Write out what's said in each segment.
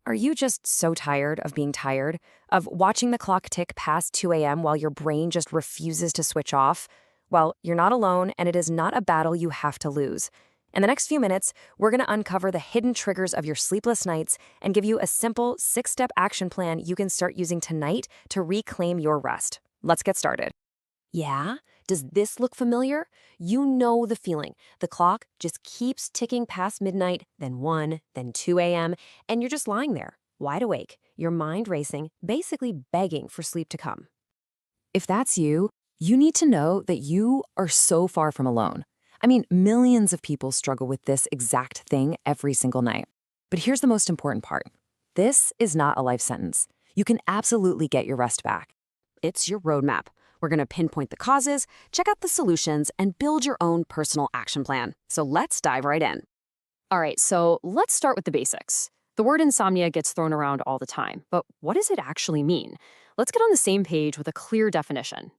Are you just so tired of being tired? Of watching the clock tick past 2 a.m. while your brain just refuses to switch off? Well, you're not alone, and it is not a battle you have to lose. In the next few minutes, we're going to uncover the hidden triggers of your sleepless nights and give you a simple 6-step action plan you can start using tonight to reclaim your rest. Let's get started. Yeah? Does this look familiar? You know the feeling. The clock just keeps ticking past midnight, then 1, then 2 a.m., and you're just lying there, wide awake, your mind racing, basically begging for sleep to come. If that's you, you need to know that you are so far from alone. I mean, millions of people struggle with this exact thing every single night. But here's the most important part. This is not a life sentence. You can absolutely get your rest back. It's your roadmap. We're going to pinpoint the causes, check out the solutions, and build your own personal action plan. So let's dive right in. All right, so let's start with the basics. The word insomnia gets thrown around all the time, but what does it actually mean? Let's get on the same page with a clear definition.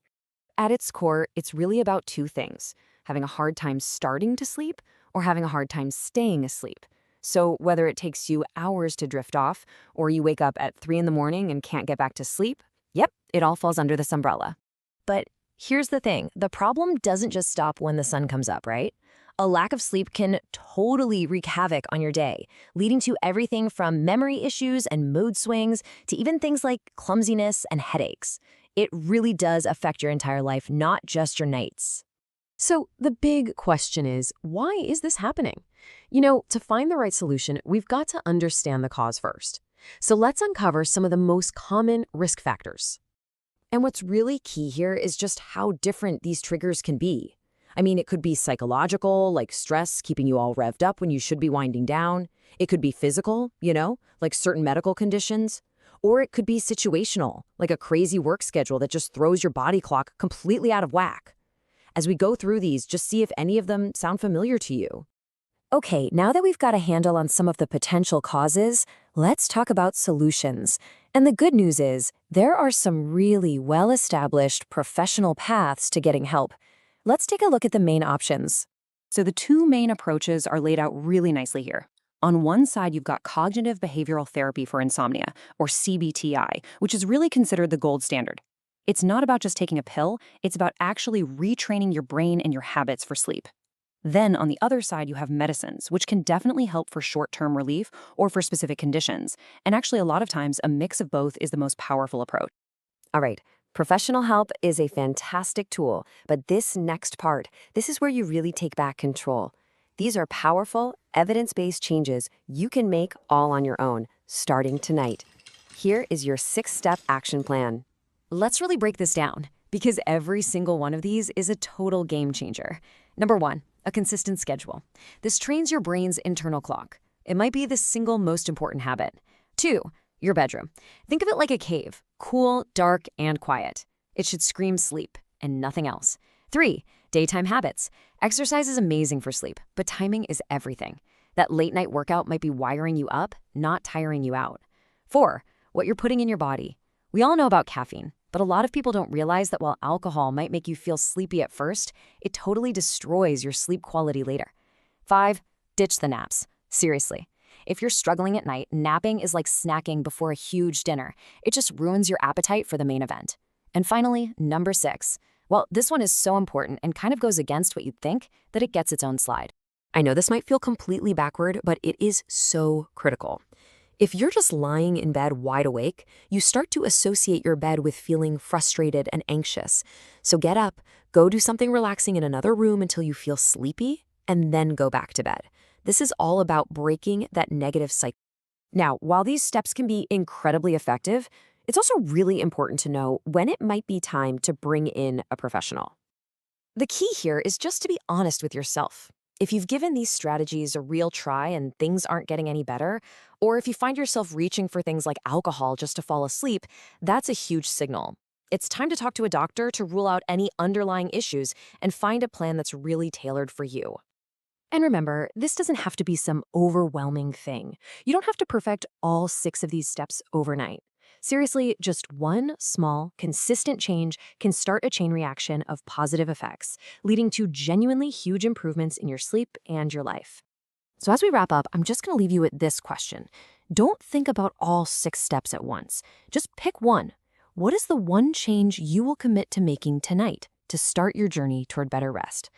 At its core, it's really about two things: having a hard time starting to sleep or having a hard time staying asleep. So whether it takes you hours to drift off or you wake up at 3 in the morning and can't get back to sleep, yep, it all falls under this umbrella. But here's the thing, the problem doesn't just stop when the sun comes up, right? A lack of sleep can totally wreak havoc on your day, leading to everything from memory issues and mood swings to even things like clumsiness and headaches. It really does affect your entire life, not just your nights. So the big question is, why is this happening? To find the right solution, we've got to understand the cause first. So let's uncover some of the most common risk factors. And what's really key here is just how different these triggers can be. I mean, it could be psychological, like stress keeping you all revved up when you should be winding down. It could be physical, like certain medical conditions. Or it could be situational, like a crazy work schedule that just throws your body clock completely out of whack. As we go through these, just see if any of them sound familiar to you. Okay, now that we've got a handle on some of the potential causes, let's talk about solutions. And the good news is, there are some really well-established professional paths to getting help. Let's take a look at the main options. So the two main approaches are laid out really nicely here. On one side, you've got cognitive behavioral therapy for insomnia, or CBTI, which is really considered the gold standard. It's not about just taking a pill, it's about actually retraining your brain and your habits for sleep. Then on the other side, you have medicines, which can definitely help for short-term relief or for specific conditions. And actually, a lot of times, a mix of both is the most powerful approach. All right, professional help is a fantastic tool, but this next part, this is where you really take back control. These are powerful, evidence-based changes you can make all on your own, starting tonight. Here is your 6-step action plan. Let's really break this down, because every single one of these is a total game changer. Number 1. A consistent schedule. This trains your brain's internal clock. It might be the single most important habit. 2, your bedroom. Think of it like a cave, cool, dark, and quiet. It should scream sleep and nothing else. 3, daytime habits. Exercise is amazing for sleep, but timing is everything. That late night workout might be wiring you up, not tiring you out. 4, what you're putting in your body. We all know about caffeine, but a lot of people don't realize that while alcohol might make you feel sleepy at first, it totally destroys your sleep quality later. 5, ditch the naps. Seriously. If you're struggling at night, napping is like snacking before a huge dinner. It just ruins your appetite for the main event. And finally, number 6. Well, this one is so important and kind of goes against what you'd think that it gets its own slide. I know this might feel completely backward, but it is so critical. If you're just lying in bed wide awake, you start to associate your bed with feeling frustrated and anxious. So get up, go do something relaxing in another room until you feel sleepy, and then go back to bed. This is all about breaking that negative cycle. Now, while these steps can be incredibly effective, it's also really important to know when it might be time to bring in a professional. The key here is just to be honest with yourself. If you've given these strategies a real try and things aren't getting any better, or if you find yourself reaching for things like alcohol just to fall asleep, that's a huge signal. It's time to talk to a doctor to rule out any underlying issues and find a plan that's really tailored for you. And remember, this doesn't have to be some overwhelming thing. You don't have to perfect all 6 of these steps overnight. Seriously, just one small, consistent change can start a chain reaction of positive effects, leading to genuinely huge improvements in your sleep and your life. So as we wrap up, I'm just going to leave you with this question. Don't think about all 6 steps at once. Just pick one. What is the one change you will commit to making tonight to start your journey toward better rest?